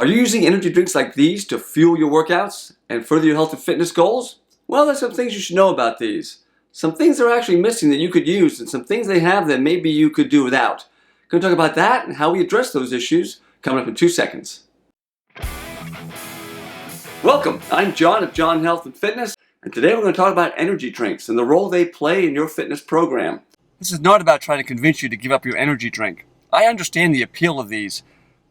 Are you using energy drinks like these to fuel your workouts and further your health and fitness goals? Well, there's some things you should know about these. Some things they're actually missing that you could use, and some things they have that maybe you could do without. Going to talk about that and how we address those issues coming up in 2 seconds. Welcome, I'm John of John Health and Fitness, and today we're going to talk about energy drinks and the role they play in your fitness program. This is not about trying to convince you to give up your energy drink. I understand the appeal of these.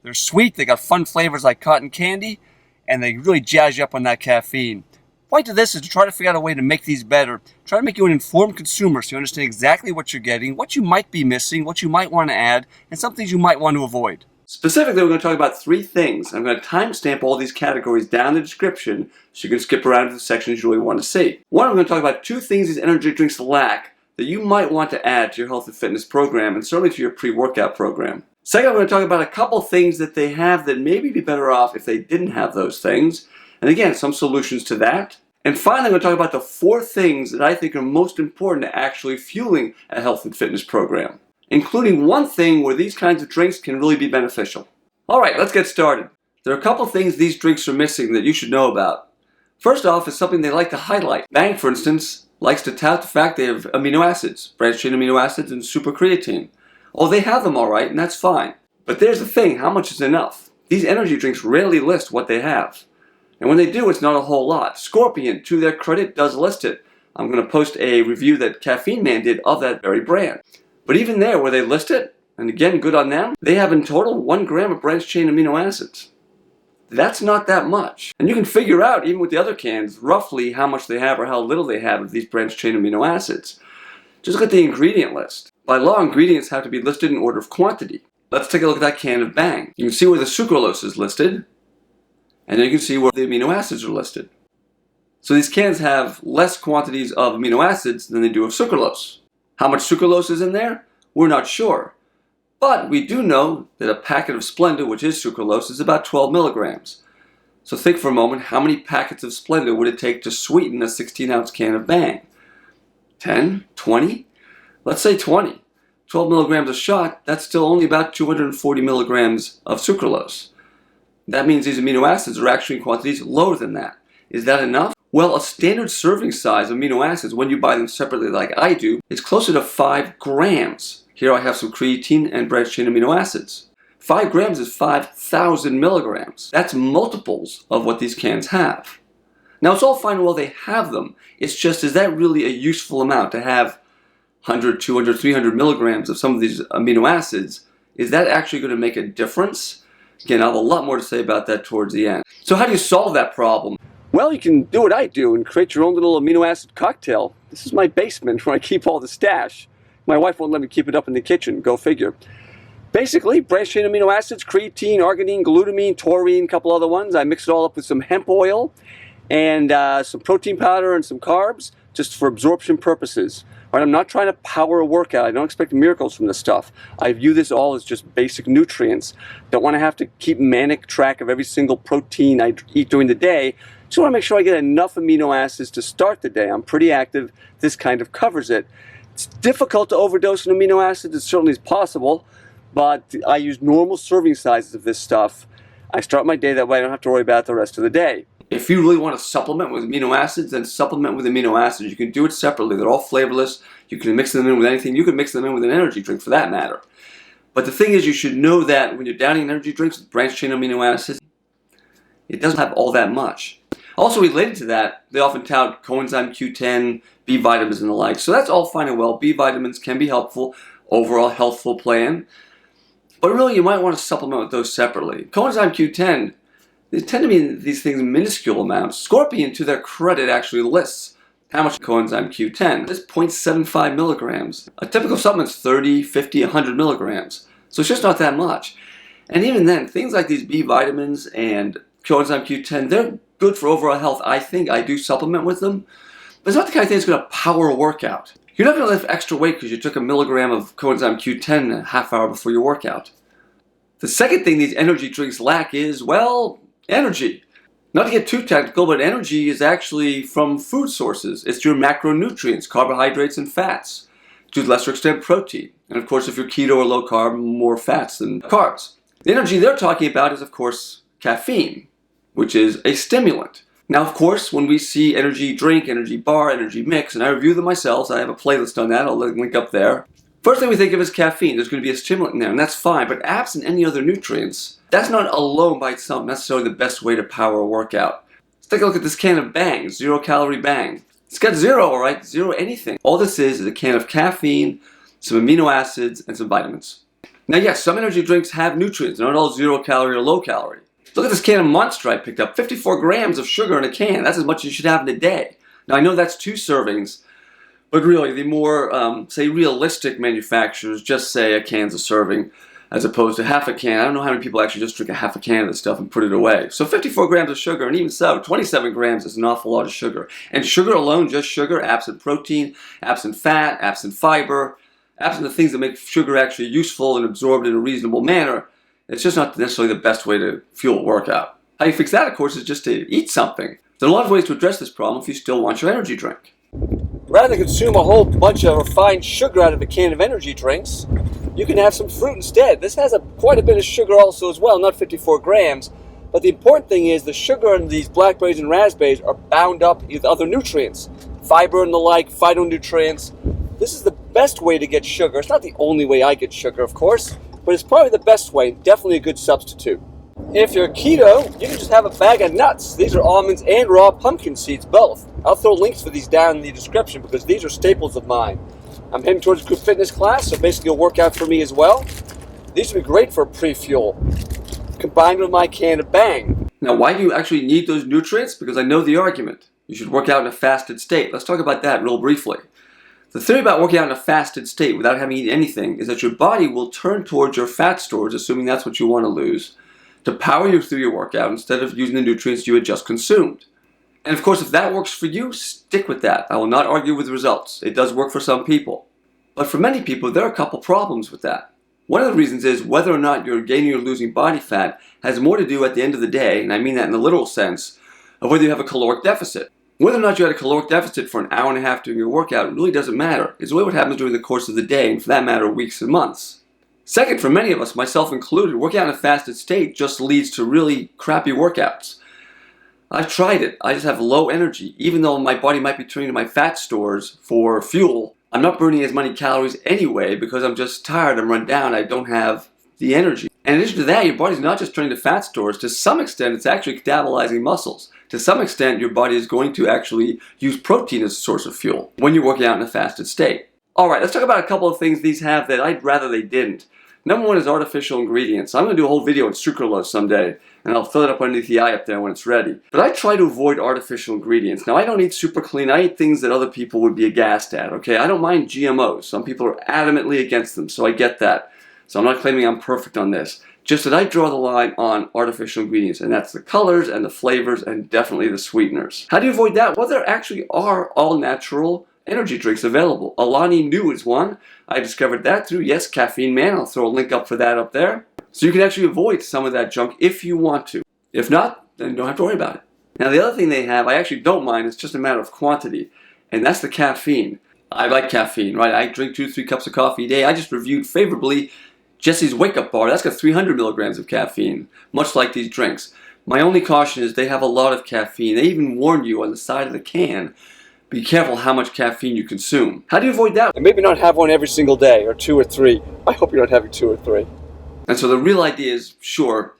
They're sweet, they got fun flavors like cotton candy, and they really jazz you up on that caffeine. The point of this is to try to figure out a way to make these better. Try to make you an informed consumer so you understand exactly what you're getting, what you might be missing, what you might want to add, and some things you might want to avoid. Specifically, we're going to talk about 3 things. I'm going to timestamp all these categories down in the description so you can skip around to the sections you really want to see. One, I'm going to talk about 2 things these energy drinks lack that you might want to add to your health and fitness program and certainly to your pre-workout program. Second, I'm going to talk about a couple things that they have that maybe be better off if they didn't have those things. And again, some solutions to that. And finally, I'm going to talk about the 4 things that I think are most important to actually fueling a health and fitness program, including one thing where these kinds of drinks can really be beneficial. All right, let's get started. There are a couple things these drinks are missing that you should know about. First off is something they like to highlight. Bang, for instance, likes to tout the fact they have amino acids, branched chain amino acids, and super creatine. Oh, they have them all right, and that's fine. But there's the thing, how much is enough? These energy drinks rarely list what they have. And when they do, it's not a whole lot. Scorpion, to their credit, does list it. I'm going to post a review that Caffeine Man did of that very brand. But even there, where they list it, and again, good on them, they have in total 1 gram of branched chain amino acids. That's not that much. And you can figure out, even with the other cans, roughly how much they have or how little they have of these branched chain amino acids. Just look at the ingredient list. By law, ingredients have to be listed in order of quantity. Let's take a look at that can of Bang. You can see where the sucralose is listed, and then you can see where the amino acids are listed. So these cans have less quantities of amino acids than they do of sucralose. How much sucralose is in there? We're not sure. But we do know that a packet of Splenda, which is sucralose, is about 12 milligrams. So think for a moment, how many packets of Splenda would it take to sweeten a 16-ounce can of Bang? 10? 20? Let's say 20. 12 milligrams a shot, that's still only about 240 milligrams of sucralose. That means these amino acids are actually in quantities lower than that. Is that enough? Well, a standard serving size of amino acids, when you buy them separately like I do, is closer to 5 grams. Here I have some creatine and branched chain amino acids. 5 grams is 5,000 milligrams. That's multiples of what these cans have. Now, it's all fine and well they have them. It's just, is that really a useful amount to have 100, 200, 300 milligrams of some of these amino acids? Is that actually going to make a difference? Again, I have a lot more to say about that towards the end. So how do you solve that problem? Well, you can do what I do and create your own little amino acid cocktail. This is my basement where I keep all the stash. My wife won't let me keep it up in the kitchen, go figure. Basically, branched chain amino acids, creatine, arginine, glutamine, taurine, a couple other ones. I mix it all up with some hemp oil and some protein powder and some carbs just for absorption purposes. Right, I'm not trying to power a workout. I don't expect miracles from this stuff. I view this all as just basic nutrients. Don't want to have to keep manic track of every single protein I eat during the day. Just want to make sure I get enough amino acids to start the day. I'm pretty active. This kind of covers it. It's difficult to overdose on amino acids. It certainly is possible, but I use normal serving sizes of this stuff. I start my day that way. I don't have to worry about it the rest of the day. If you really want to supplement with amino acids, then supplement with amino acids. You can do it separately. They're all flavorless. You can mix them in with anything. You can mix them in with an energy drink for that matter. But the thing is, you should know that when you're downing energy drinks with branched chain amino acids, it doesn't have all that much. Also related to that, they often tout coenzyme Q10, B vitamins and the like. So that's all fine and well. B vitamins can be helpful, overall healthful plan. But really, you might want to supplement with those separately. Coenzyme Q10, they tend to be in these things in minuscule amounts. Scorpion, to their credit, actually lists how much coenzyme Q10. It's 0.75 milligrams. A typical supplement's 30, 50, 100 milligrams. So it's just not that much. And even then, things like these B vitamins and coenzyme Q10, they're good for overall health. I think I do supplement with them. But it's not the kind of thing that's going to power a workout. You're not going to lift extra weight because you took a milligram of coenzyme Q10 a half hour before your workout. The second thing these energy drinks lack is, well, energy. Not to get too technical, but energy is actually from food sources. It's your macronutrients, carbohydrates and fats. To a lesser extent, protein. And of course, if you're keto or low carb, more fats than carbs. The energy they're talking about is, of course, caffeine, which is a stimulant. Now, of course, when we see energy drink, energy bar, energy mix, and I review them myself, so I have a playlist on that, I'll link up there. First thing we think of is caffeine. There's going to be a stimulant in there, and that's fine, but absent any other nutrients, that's not alone by itself necessarily the best way to power a workout. Let's take a look at this can of Bang, 0 calorie Bang. It's got 0, alright, 0 anything. All this is a can of caffeine, some amino acids, and some vitamins. Now yes, some energy drinks have nutrients. They're not all 0 calorie or low calorie. Look at this can of Monster I picked up. 54 grams of sugar in a can. That's as much as you should have in a day. Now I know that's 2 servings, but really the more, say, realistic manufacturers just say a can's a serving as opposed to half a can. I don't know how many people actually just drink a half a can of this stuff and put it away. So 54 grams of sugar, and even so, 27 grams is an awful lot of sugar. And sugar alone, just sugar, absent protein, absent fat, absent fiber, absent the things that make sugar actually useful and absorbed in a reasonable manner, it's just not necessarily the best way to fuel a workout. How you fix that, of course, is just to eat something. There are a lot of ways to address this problem if you still want your energy drink. Rather than consume a whole bunch of refined sugar out of a can of energy drinks, you can have some fruit instead. This has quite a bit of sugar also as well, not 54 grams. But the important thing is the sugar in these blackberries and raspberries are bound up with other nutrients, fiber and the like, phytonutrients. This is the best way to get sugar. It's not the only way I get sugar, of course, but it's probably the best way, definitely a good substitute. If you're keto, you can just have a bag of nuts. These are almonds and raw pumpkin seeds, both. I'll throw links for these down in the description because these are staples of mine. I'm heading towards a group fitness class, so basically a workout for me as well. These would be great for pre-fuel, combined with my can of Bang. Now, why do you actually need those nutrients? Because I know the argument. You should work out in a fasted state. Let's talk about that real briefly. The theory about working out in a fasted state without having to eat anything is that your body will turn towards your fat stores, assuming that's what you want to lose, to power you through your workout instead of using the nutrients you had just consumed. And of course, if that works for you, stick with that. I will not argue with the results. It does work for some people. But for many people, there are a couple problems with that. One of the reasons is whether or not you're gaining or losing body fat has more to do at the end of the day, and I mean that in the literal sense, of whether you have a caloric deficit. Whether or not you had a caloric deficit for an hour and a half during your workout really doesn't matter. It's really what happens during the course of the day, and for that matter, weeks and months. Second, for many of us, myself included, working out in a fasted state just leads to really crappy workouts. I've tried it. I just have low energy. Even though my body might be turning to my fat stores for fuel, I'm not burning as many calories anyway because I'm just tired, I'm run down, I don't have the energy. And in addition to that, your body's not just turning to fat stores. To some extent, it's actually catabolizing muscles. To some extent, your body is going to actually use protein as a source of fuel when you're working out in a fasted state. Alright, let's talk about a couple of things these have that I'd rather they didn't. Number one is artificial ingredients. I'm going to do a whole video on sucralose someday, and I'll fill it up underneath the eye up there when it's ready. But I try to avoid artificial ingredients. Now, I don't eat super clean. I eat things that other people would be aghast at, okay? I don't mind GMOs. Some people are adamantly against them, so I get that. So I'm not claiming I'm perfect on this. Just that I draw the line on artificial ingredients, and that's the colors and the flavors and definitely the sweeteners. How do you avoid that? Well, there actually are all-natural energy drinks available. Alani Nu is one. I discovered that through, yes, Caffeine Man. I'll throw a link up for that up there. So you can actually avoid some of that junk if you want to. If not, then you don't have to worry about it. Now, the other thing they have, I actually don't mind. It's just a matter of quantity, and that's the caffeine. I like caffeine, right? I drink 2 to 3 cups of coffee a day. I just reviewed favorably Jesse's Wake Up Bar. That's got 300 milligrams of caffeine, much like these drinks. My only caution is they have a lot of caffeine. They even warn you on the side of the can, be careful how much caffeine you consume. How do you avoid that? And maybe not have one every single day, or 2 or 3. I hope you're not having 2 or 3. And so the real idea is, sure,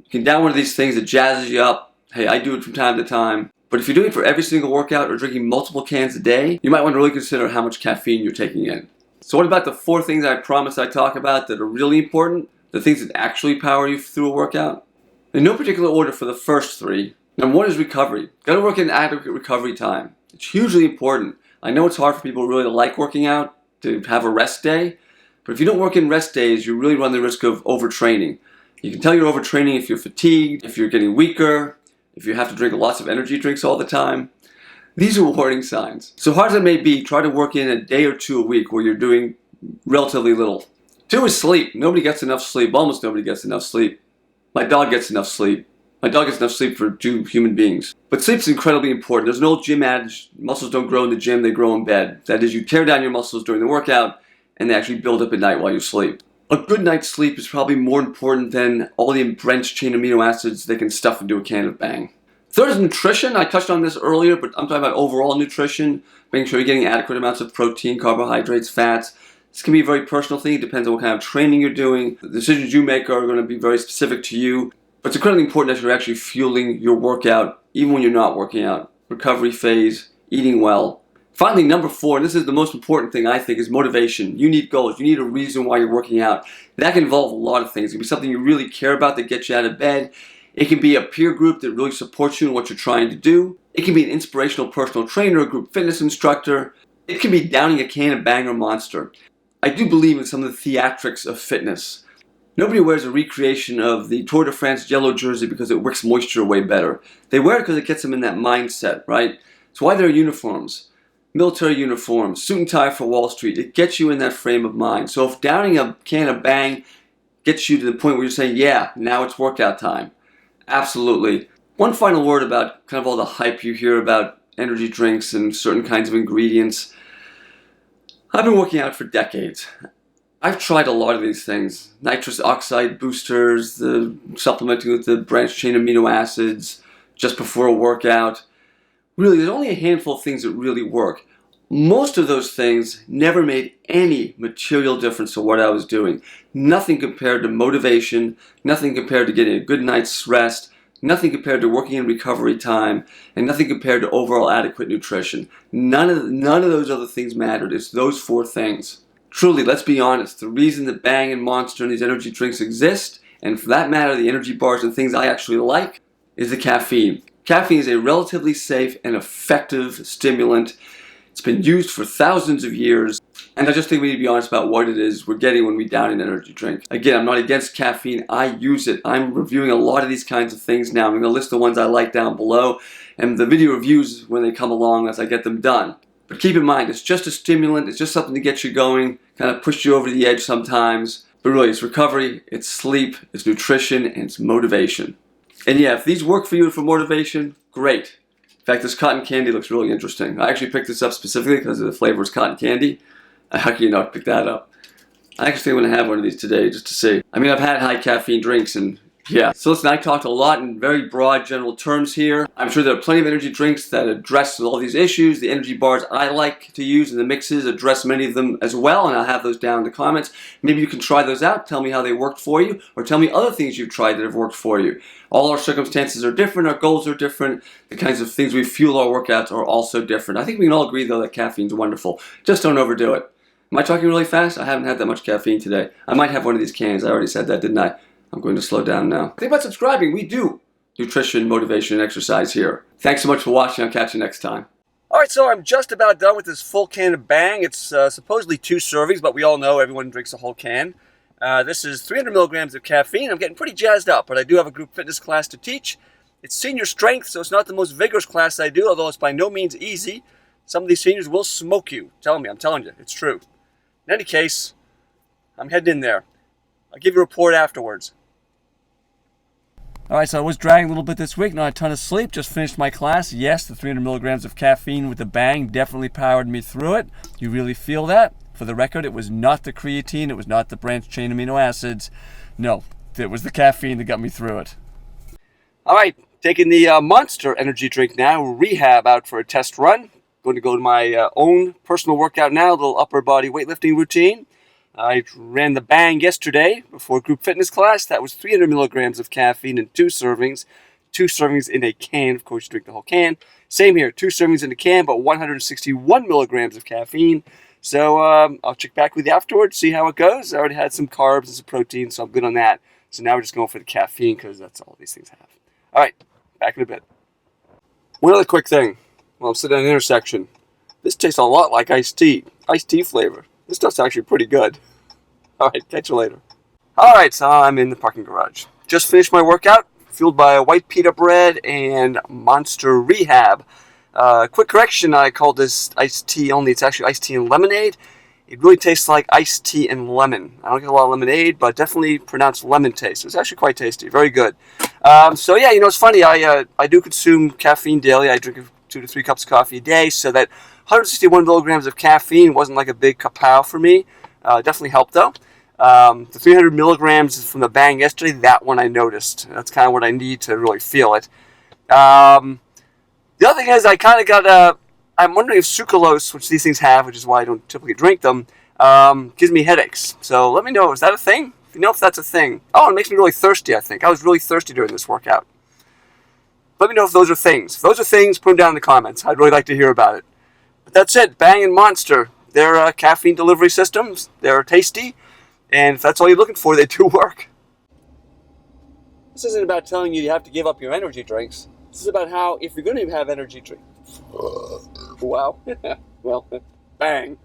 you can down one of these things that jazzes you up. Hey, I do it from time to time. But if you're doing it for every single workout or drinking multiple cans a day, you might want to really consider how much caffeine you're taking in. So what about the 4 things I promised I'd talk about that are really important? The things that actually power you through a workout? In no particular order for the first 3. Number 1 is recovery. Got to work in adequate recovery time. It's hugely important. I know it's hard for people really to like working out, to have a rest day. But if you don't work in rest days, you really run the risk of overtraining. You can tell you're overtraining if you're fatigued, if you're getting weaker, if you have to drink lots of energy drinks all the time. These are warning signs. So hard as it may be, try to work in a day or 2 a week where you're doing relatively little. 2 is sleep. Nobody gets enough sleep. Almost nobody gets enough sleep. My dog gets enough sleep. My dog gets enough sleep for 2 human beings. But sleep is incredibly important. There's an old gym adage, muscles don't grow in the gym, they grow in bed. That is, you tear down your muscles during the workout, and they actually build up at night while you sleep. A good night's sleep is probably more important than all the branched chain amino acids they can stuff into a can of Bang. Third is nutrition. I touched on this earlier, but I'm talking about overall nutrition, making sure you're getting adequate amounts of protein, carbohydrates, fats. This can be a very personal thing. It depends on what kind of training you're doing. The decisions you make are going to be very specific to you. But it's incredibly important that you're actually fueling your workout, even when you're not working out. Recovery phase, eating well. Finally, number 4, and this is the most important thing I think, is motivation. You need goals. You need a reason why you're working out. That can involve a lot of things. It can be something you really care about that gets you out of bed. It can be a peer group that really supports you in what you're trying to do. It can be an inspirational personal trainer, a group fitness instructor. It can be downing a can of Bang or Monster. I do believe in some of the theatrics of fitness. Nobody wears a recreation of the Tour de France yellow jersey because it wicks moisture away better. They wear it because it gets them in that mindset, right? It's why there are uniforms. Military uniforms, suit and tie for Wall Street. It gets you in that frame of mind. So if downing a can of Bang gets you to the point where you're saying, yeah, now it's workout time. Absolutely. One final word about kind of all the hype you hear about energy drinks and certain kinds of ingredients. I've been working out for decades. I've tried a lot of these things. Nitrous oxide boosters, the supplementing with the branched chain amino acids just before a workout. Really, there's only a handful of things that really work. Most of those things never made any material difference to what I was doing. Nothing compared to motivation, nothing compared to getting a good night's rest, nothing compared to working in recovery time, and nothing compared to overall adequate nutrition. None of those other things mattered. It's those 4 things. Truly, let's be honest, the reason that Bang and Monster and these energy drinks exist, and for that matter, the energy bars and things I actually like, is the caffeine. Caffeine is a relatively safe and effective stimulant. It's been used for thousands of years, and I just think we need to be honest about what it is we're getting when we down an energy drink. Again, I'm not against caffeine. I use it. I'm reviewing a lot of these kinds of things now. I'm going to list the ones I like down below, and the video reviews when they come along as I get them done. But keep in mind, it's just a stimulant. It's just something to get you going, kind of push you over the edge sometimes. But really, it's recovery, it's sleep, it's nutrition, and it's motivation. And yeah, if these work for you for motivation, great. In fact, this cotton candy looks really interesting. I actually picked this up specifically because the flavor is cotton candy. How can you not pick that up? I actually think I'm going to have one of these today just to see. I mean, I've had high caffeine drinks and yeah. So listen, I talked a lot in very broad general terms here. I'm sure there are plenty of energy drinks that address all these issues. The energy bars I like to use in the mixes address many of them as well, and I'll have those down in the comments. Maybe you can try those out, tell me how they worked for you, or tell me other things you've tried that have worked for you. All our circumstances are different, our goals are different, the kinds of things we fuel our workouts are also different. I think we can all agree though that caffeine's wonderful. Just don't overdo it. Am I talking really fast? I haven't had that much caffeine today. I might have one of these cans. I already said that, didn't I? I'm going to slow down now. Think about subscribing. We do nutrition, motivation, and exercise here. Thanks so much for watching. I'll catch you next time. All right, so I'm just about done with this full can of Bang. It's supposedly 2 servings, but we all know everyone drinks a whole can. This is 300 milligrams of caffeine. I'm getting pretty jazzed up, but I do have a group fitness class to teach. It's senior strength, so it's not the most vigorous class I do, although it's by no means easy. Some of these seniors will smoke you. I'm telling you, it's true. In any case, I'm heading in there. I'll give you a report afterwards. All right, so I was dragging a little bit this week, not a ton of sleep, just finished my class. Yes, the 300 milligrams of caffeine with the Bang definitely powered me through it. You really feel that? For the record, it was not the creatine, it was not the branched chain amino acids. No, it was the caffeine that got me through it. All right, taking the Monster energy drink now, Rehab out for a test run. Going to go to my own personal workout now, a little upper body weightlifting routine. I ran the Bang yesterday before group fitness class. That was 300 milligrams of caffeine in 2 servings. 2 servings in a can. Of course, you drink the whole can. Same here, 2 servings in a can, but 161 milligrams of caffeine. So I'll check back with you afterwards, see how it goes. I already had some carbs and some protein, so I'm good on that. So now we're just going for the caffeine because that's all these things have. All right, back in a bit. One other quick thing. While I'm sitting at an intersection, this tastes a lot like iced tea flavor. This stuff's actually pretty good. All right, catch you later. All right, so I'm in the parking garage. Just finished my workout, fueled by a white pita bread and Monster Rehab. Quick correction, I called this iced tea only. It's actually iced tea and lemonade. It really tastes like iced tea and lemon. I don't get a lot of lemonade, but definitely pronounced lemon taste. It's actually quite tasty, very good. So yeah, it's funny. I do consume caffeine daily. I drink 2 to 3 cups of coffee a day, so that 161 milligrams of caffeine wasn't like a big kapow for me. Definitely helped though. The 300 milligrams from the Bang yesterday, that one I noticed. That's kind of what I need to really feel it. The other thing is I kind of got I'm wondering if sucralose, which these things have, which is why I don't typically drink them, gives me headaches. So let me know, is that a thing? If you know if that's a thing. Oh, it makes me really thirsty, I think. I was really thirsty during this workout. Let me know if those are things. If those are things, put them down in the comments. I'd really like to hear about it. But that's it. Bang and Monster. They're caffeine delivery systems. They're tasty. And if that's all you're looking for, they do work. This isn't about telling you have to give up your energy drinks. This is about how, if you're going to have energy drinks... Wow. Well, bang.